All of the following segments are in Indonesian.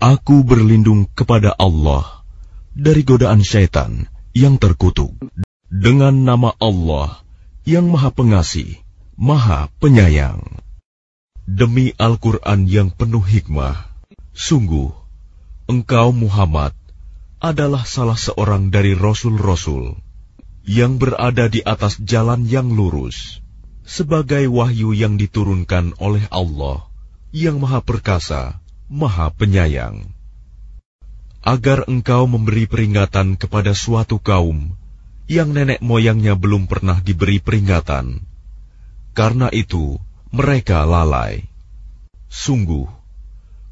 Aku berlindung kepada Allah dari godaan syaitan yang terkutuk. Dengan nama Allah yang Maha Pengasih, Maha Penyayang. Demi Al-Quran yang penuh hikmah, sungguh, engkau Muhammad adalah salah seorang dari Rasul-Rasul yang berada di atas jalan yang lurus, sebagai wahyu yang diturunkan oleh Allah yang Maha Perkasa, Maha Penyayang, agar engkau memberi peringatan kepada suatu kaum yang nenek moyangnya belum pernah diberi peringatan. Karena itu, mereka lalai. Sungguh,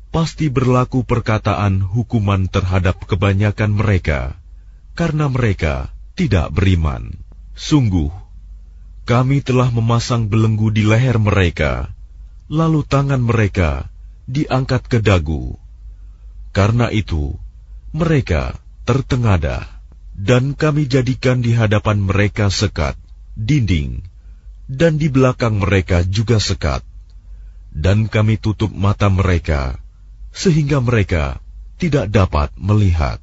pasti berlaku perkataan hukuman terhadap kebanyakan mereka, karena mereka tidak beriman. Sungguh, kami telah memasang belenggu di leher mereka, lalu tangan mereka diangkat ke dagu. Karena itu, mereka tertengadah, dan kami jadikan di hadapan mereka sekat, dinding, dan di belakang mereka juga sekat, dan kami tutup mata mereka, sehingga mereka tidak dapat melihat.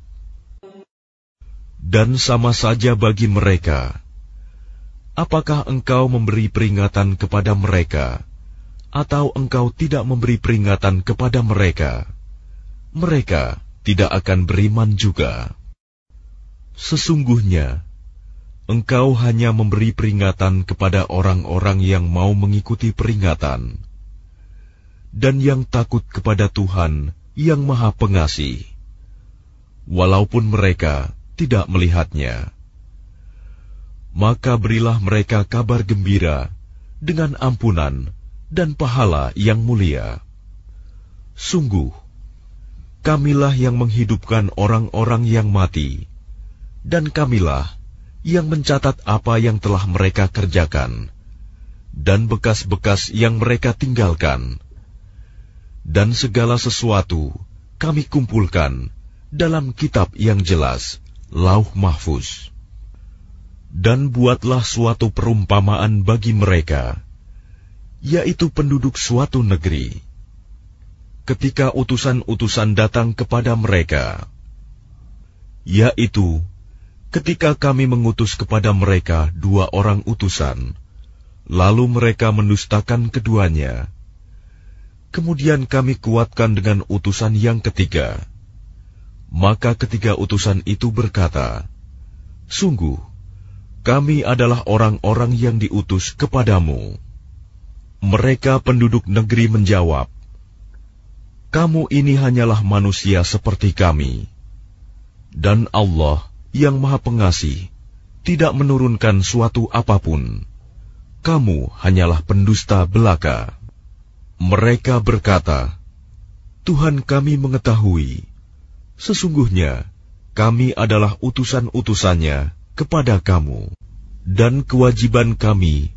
Dan sama saja bagi mereka, apakah engkau memberi peringatan kepada mereka, atau engkau tidak memberi peringatan kepada mereka, mereka tidak akan beriman juga. Sesungguhnya, engkau hanya memberi peringatan kepada orang-orang yang mau mengikuti peringatan, dan yang takut kepada Tuhan yang Maha Pengasih, walaupun mereka tidak melihatnya. Maka berilah mereka kabar gembira dengan ampunan dan pahala yang mulia. Sungguh, kamilah yang menghidupkan orang-orang yang mati, dan kamilah yang mencatat apa yang telah mereka kerjakan, dan bekas-bekas yang mereka tinggalkan. Dan segala sesuatu kami kumpulkan dalam kitab yang jelas, Lauh Mahfuz. Dan buatlah suatu perumpamaan bagi mereka, yaitu penduduk suatu negeri, ketika utusan-utusan datang kepada mereka, yaitu ketika kami mengutus kepada mereka 2 orang utusan, lalu mereka mendustakan keduanya. Kemudian kami kuatkan dengan utusan yang ketiga. Maka ketiga utusan itu berkata, sungguh, kami adalah orang-orang yang diutus kepadamu. Mereka penduduk negeri menjawab, kamu ini hanyalah manusia seperti kami, dan Allah yang Maha Pengasih tidak menurunkan suatu apapun. Kamu hanyalah pendusta belaka. Mereka berkata, Tuhan kami mengetahui, sesungguhnya kami adalah utusan-utusannya kepada kamu, dan kewajiban kami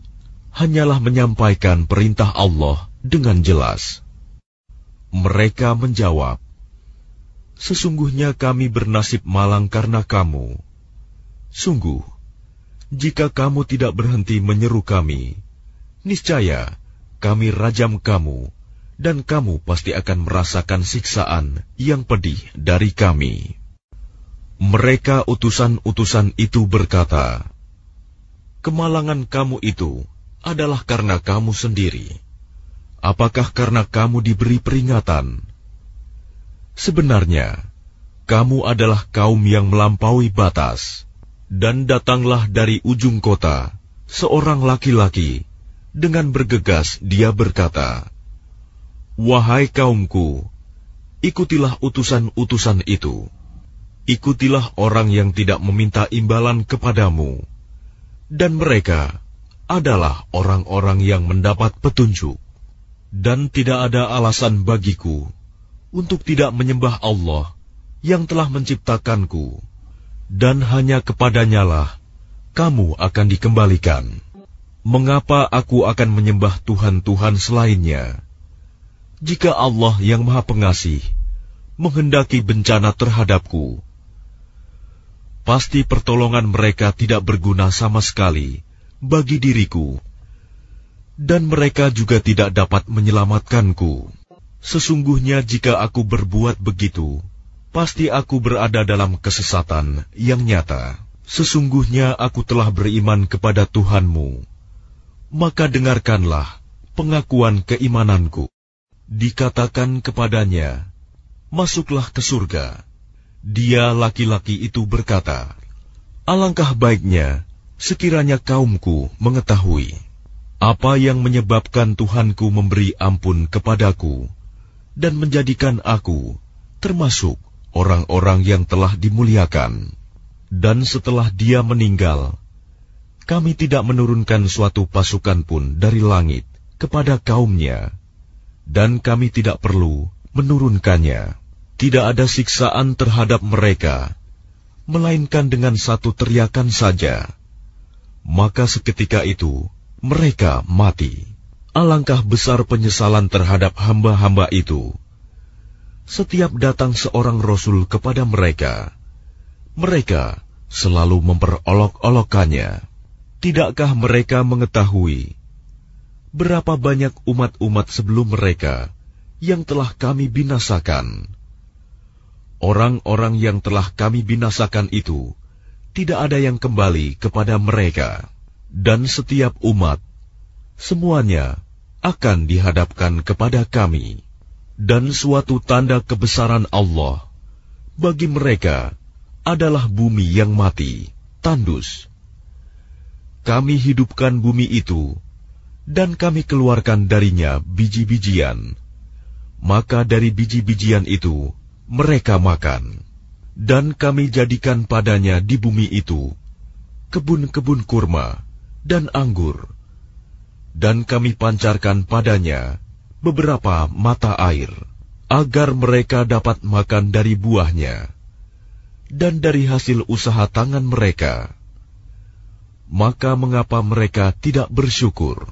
hanyalah menyampaikan perintah Allah dengan jelas. Mereka menjawab, sesungguhnya kami bernasib malang karena kamu. Sungguh, jika kamu tidak berhenti menyeru kami, niscaya kami rajam kamu, dan kamu pasti akan merasakan siksaan yang pedih dari kami. Mereka utusan-utusan itu berkata, kemalangan kamu itu adalah karena kamu sendiri. Apakah karena kamu diberi peringatan? Sebenarnya, kamu adalah kaum yang melampaui batas. Dan datanglah dari ujung kota seorang laki-laki, dengan bergegas dia berkata, wahai kaumku, ikutilah utusan-utusan itu. Ikutilah orang yang tidak meminta imbalan kepadamu. Dan mereka adalah orang-orang yang mendapat petunjuk. Dan tidak ada alasan bagiku untuk tidak menyembah Allah yang telah menciptakanku, dan hanya kepadanyalah kamu akan dikembalikan. Mengapa aku akan menyembah Tuhan-Tuhan selainnya? Jika Allah yang Maha Pengasih menghendaki bencana terhadapku, pasti pertolongan mereka tidak berguna sama sekali bagi diriku, dan mereka juga tidak dapat menyelamatkanku. Sesungguhnya jika aku berbuat begitu, pasti aku berada dalam kesesatan yang nyata. Sesungguhnya aku telah beriman kepada Tuhanmu, maka dengarkanlah pengakuan keimananku. Dikatakan kepadanya, masuklah ke surga. Dia laki-laki itu berkata, alangkah baiknya sekiranya kaumku mengetahui apa yang menyebabkan Tuhanku memberi ampun kepadaku dan menjadikan aku termasuk orang-orang yang telah dimuliakan. Dan setelah dia meninggal, kami tidak menurunkan suatu pasukan pun dari langit kepada kaumnya, dan kami tidak perlu menurunkannya. Tidak ada siksaan terhadap mereka, melainkan dengan satu teriakan saja. Maka seketika itu mereka mati. Alangkah besar penyesalan terhadap hamba-hamba itu. Setiap datang seorang rasul kepada mereka, mereka selalu memperolok-olokkannya. Tidakkah mereka mengetahui berapa banyak umat-umat sebelum mereka yang telah kami binasakan? Orang-orang yang telah kami binasakan itu tidak ada yang kembali kepada mereka, dan setiap umat semuanya akan dihadapkan kepada kami. Dan suatu tanda kebesaran Allah bagi mereka adalah bumi yang mati, tandus. Kami hidupkan bumi itu, dan kami keluarkan darinya biji-bijian. Maka dari biji-bijian itu mereka makan. Dan kami jadikan padanya di bumi itu kebun-kebun kurma dan anggur. Dan kami pancarkan padanya beberapa mata air, agar mereka dapat makan dari buahnya dan dari hasil usaha tangan mereka. Maka mengapa mereka tidak bersyukur?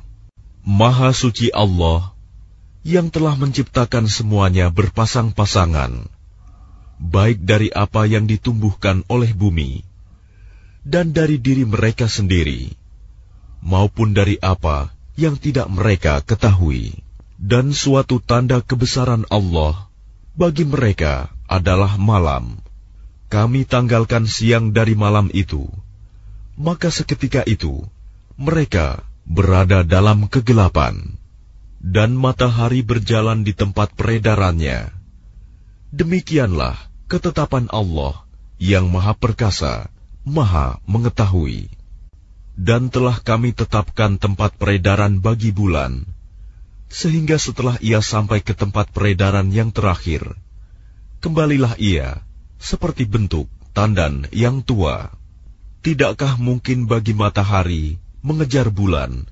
Maha suci Allah yang telah menciptakan semuanya berpasang-pasangan, baik dari apa yang ditumbuhkan oleh bumi dan dari diri mereka sendiri, maupun dari apa yang tidak mereka ketahui. Dan suatu tanda kebesaran Allah bagi mereka adalah malam. Kami tanggalkan siang dari malam itu, maka seketika itu mereka berada dalam kegelapan, dan matahari berjalan di tempat peredarannya. Demikianlah ketetapan Allah yang Maha Perkasa, Maha Mengetahui. Dan telah kami tetapkan tempat peredaran bagi bulan, sehingga setelah ia sampai ke tempat peredaran yang terakhir, kembalilah ia seperti bentuk tandan yang tua. Tidakkah mungkin bagi matahari mengejar bulan,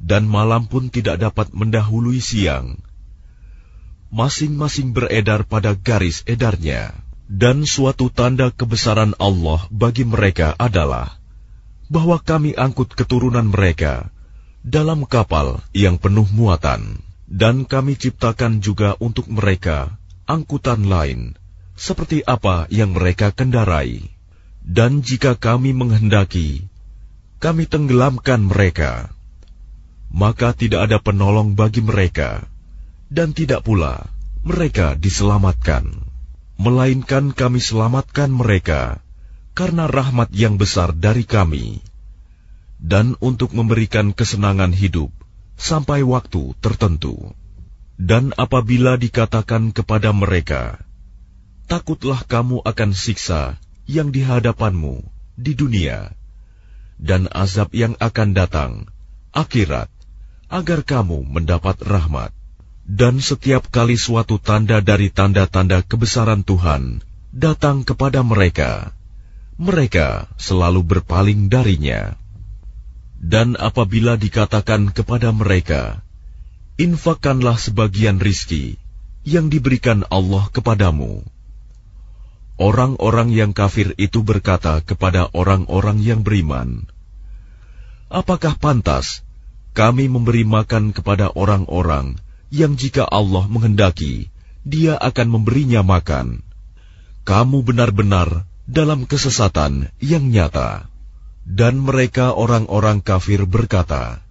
dan malam pun tidak dapat mendahului siang? Masing-masing beredar pada garis edarnya. Dan suatu tanda kebesaran Allah bagi mereka adalah bahwa kami angkut keturunan mereka dalam kapal yang penuh muatan, dan kami ciptakan juga untuk mereka angkutan lain, seperti apa yang mereka kendarai. Dan jika kami menghendaki, kami tenggelamkan mereka, maka tidak ada penolong bagi mereka, dan tidak pula mereka diselamatkan, melainkan kami selamatkan mereka karena rahmat yang besar dari kami, dan untuk memberikan kesenangan hidup sampai waktu tertentu. Dan apabila dikatakan kepada mereka, takutlah kamu akan siksa yang di hadapanmu di dunia, dan azab yang akan datang, akhirat, agar kamu mendapat rahmat. Dan setiap kali suatu tanda dari tanda-tanda kebesaran Tuhan datang kepada mereka, mereka selalu berpaling darinya. Dan apabila dikatakan kepada mereka, infakkanlah sebagian rizki yang diberikan Allah kepadamu, orang-orang yang kafir itu berkata kepada orang-orang yang beriman, apakah pantas kami memberi makan kepada orang-orang yang jika Allah menghendaki, Dia akan memberinya makan? Kamu benar-benar dalam kesesatan yang nyata. Dan mereka orang-orang kafir berkata,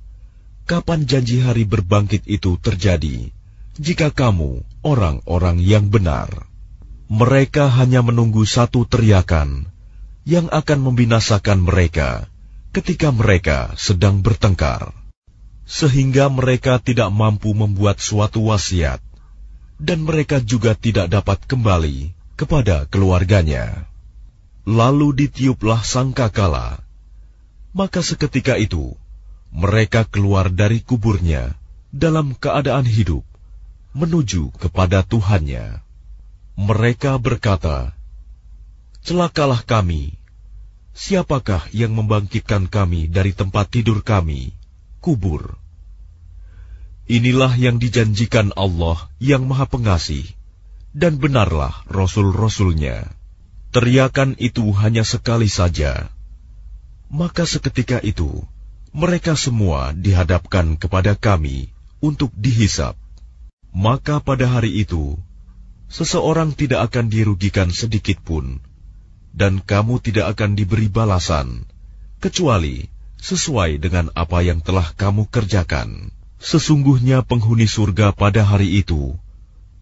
kapan janji hari berbangkit itu terjadi, jika kamu orang-orang yang benar. Mereka hanya menunggu satu teriakan yang akan membinasakan mereka ketika mereka sedang bertengkar, sehingga mereka tidak mampu membuat suatu wasiat, dan mereka juga tidak dapat kembali kepada keluarganya. Lalu ditiuplah sangkakala, maka seketika itu mereka keluar dari kuburnya dalam keadaan hidup menuju kepada Tuhannya. Mereka berkata, "Celakalah kami, siapakah yang membangkitkan kami dari tempat tidur kami, kubur?" Inilah yang dijanjikan Allah yang Maha Pengasih, dan benarlah Rasul-Rasulnya. Teriakan itu hanya sekali saja. Maka seketika itu, mereka semua dihadapkan kepada kami untuk dihisap. Maka pada hari itu, seseorang tidak akan dirugikan sedikit pun, dan kamu tidak akan diberi balasan, kecuali sesuai dengan apa yang telah kamu kerjakan. Sesungguhnya penghuni surga pada hari itu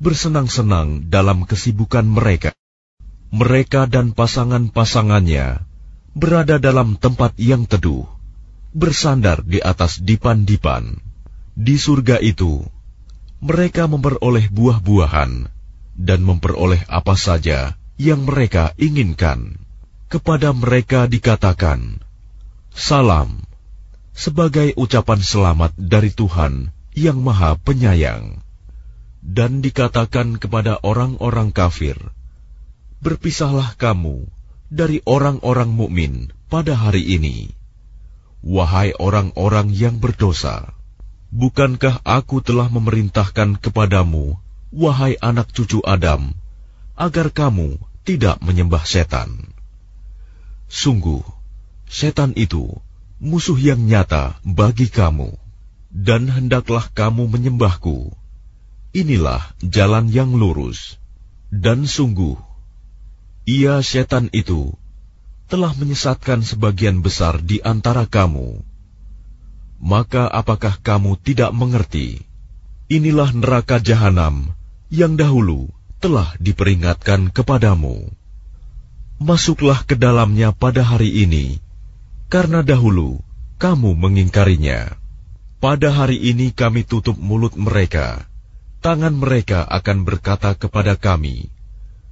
bersenang-senang dalam kesibukan mereka. Mereka dan pasangan-pasangannya berada dalam tempat yang teduh, bersandar di atas dipan-dipan. Di surga itu, mereka memperoleh buah-buahan dan memperoleh apa saja yang mereka inginkan. Kepada mereka dikatakan, "Salam," sebagai ucapan selamat dari Tuhan yang Maha Penyayang. Dan dikatakan kepada orang-orang kafir, "Berpisahlah kamu dari orang-orang mukmin pada hari ini, wahai orang-orang yang berdosa. Bukankah aku telah memerintahkan kepadamu, wahai anak cucu Adam, agar kamu tidak menyembah setan? Sungguh, setan itu musuh yang nyata bagi kamu, dan hendaklah kamu menyembahku. Inilah jalan yang lurus. Dan sungguh, ia setan itu telah menyesatkan sebagian besar di antara kamu. Maka apakah kamu tidak mengerti? Inilah neraka jahanam yang dahulu telah diperingatkan kepadamu. Masuklah ke dalamnya pada hari ini, karena dahulu kamu mengingkarinya. Pada hari ini kami tutup mulut mereka, tangan mereka akan berkata kepada kami,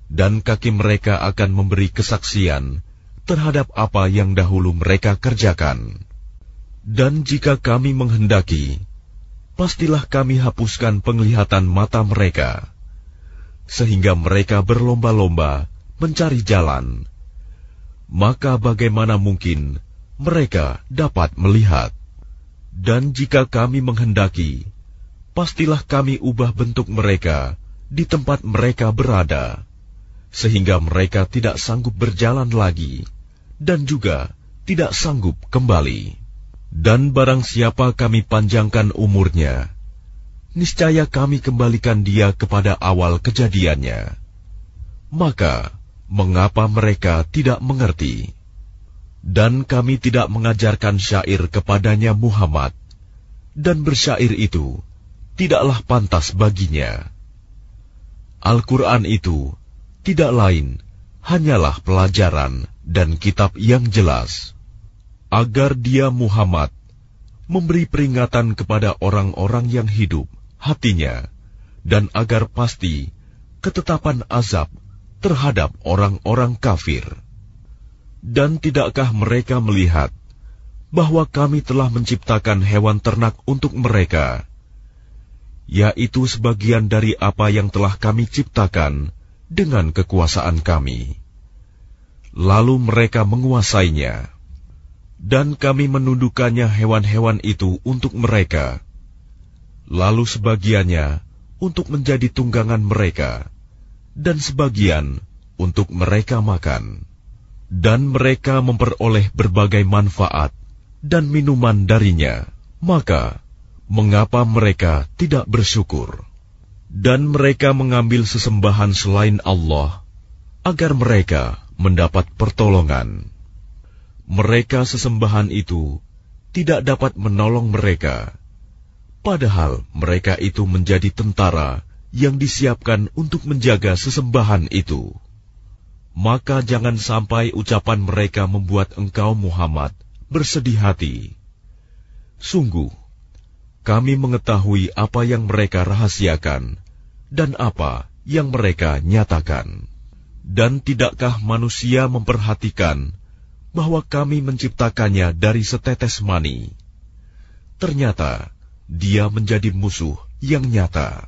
dan kaki mereka akan memberi kesaksian terhadap apa yang dahulu mereka kerjakan. Dan jika kami menghendaki, pastilah kami hapuskan penglihatan mata mereka, sehingga mereka berlomba-lomba mencari jalan. Maka bagaimana mungkin mereka dapat melihat? Dan jika kami menghendaki, pastilah kami ubah bentuk mereka di tempat mereka berada, sehingga mereka tidak sanggup berjalan lagi, dan juga tidak sanggup kembali. Dan barang siapa kami panjangkan umurnya, niscaya kami kembalikan dia kepada awal kejadiannya. Maka, mengapa mereka tidak mengerti? Dan kami tidak mengajarkan syair kepadanya Muhammad, dan bersyair itu tidaklah pantas baginya. Al-Quran itu tidak lain hanyalah pelajaran dan kitab yang jelas, agar dia Muhammad memberi peringatan kepada orang-orang yang hidup hatinya, dan agar pasti ketetapan azab terhadap orang-orang kafir. Dan tidakkah mereka melihat bahwa kami telah menciptakan hewan ternak untuk mereka, yaitu sebagian dari apa yang telah kami ciptakan dengan kekuasaan kami. Lalu mereka menguasainya, dan kami menundukkannya hewan-hewan itu untuk mereka, lalu sebagiannya untuk menjadi tunggangan mereka, dan sebagian untuk mereka makan. Dan mereka memperoleh berbagai manfaat dan minuman darinya. Maka, mengapa mereka tidak bersyukur? Dan mereka mengambil sesembahan selain Allah, agar mereka mendapat pertolongan. Mereka sesembahan itu tidak dapat menolong mereka, padahal mereka itu menjadi tentara yang disiapkan untuk menjaga sesembahan itu. Maka jangan sampai ucapan mereka membuat engkau Muhammad bersedih hati. Sungguh, kami mengetahui apa yang mereka rahasiakan dan apa yang mereka nyatakan. Dan tidakkah manusia memperhatikan bahwa kami menciptakannya dari setetes mani? Ternyata dia menjadi musuh yang nyata.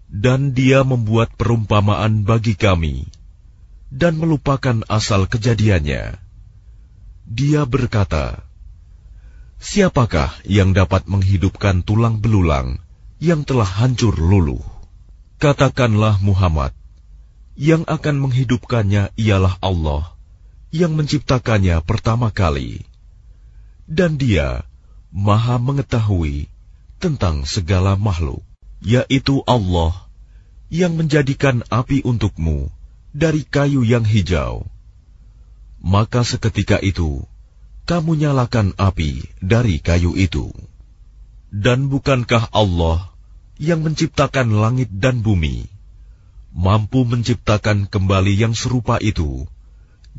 Dan dia membuat perumpamaan bagi kami dan melupakan asal kejadiannya. Dia berkata, siapakah yang dapat menghidupkan tulang belulang yang telah hancur luluh? Katakanlah Muhammad, yang akan menghidupkannya ialah Allah yang menciptakannya pertama kali. Dan dia Maha mengetahui tentang segala makhluk, yaitu Allah yang menjadikan api untukmu dari kayu yang hijau. Maka seketika itu, kamu nyalakan api dari kayu itu. Dan bukankah Allah yang menciptakan langit dan bumi, mampu menciptakan kembali yang serupa itu,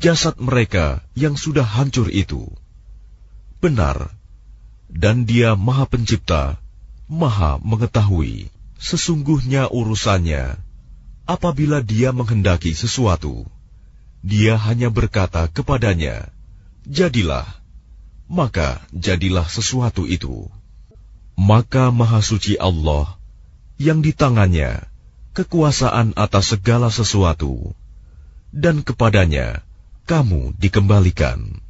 jasad mereka yang sudah hancur itu? Benar, dan Dia Maha Pencipta, Maha Mengetahui. Sesungguhnya urusannya, apabila Dia menghendaki sesuatu, Dia hanya berkata kepadanya, jadilah, maka jadilah sesuatu itu. Maka Maha Suci Allah, yang di tangannya kekuasaan atas segala sesuatu, dan kepadanya kamu dikembalikan.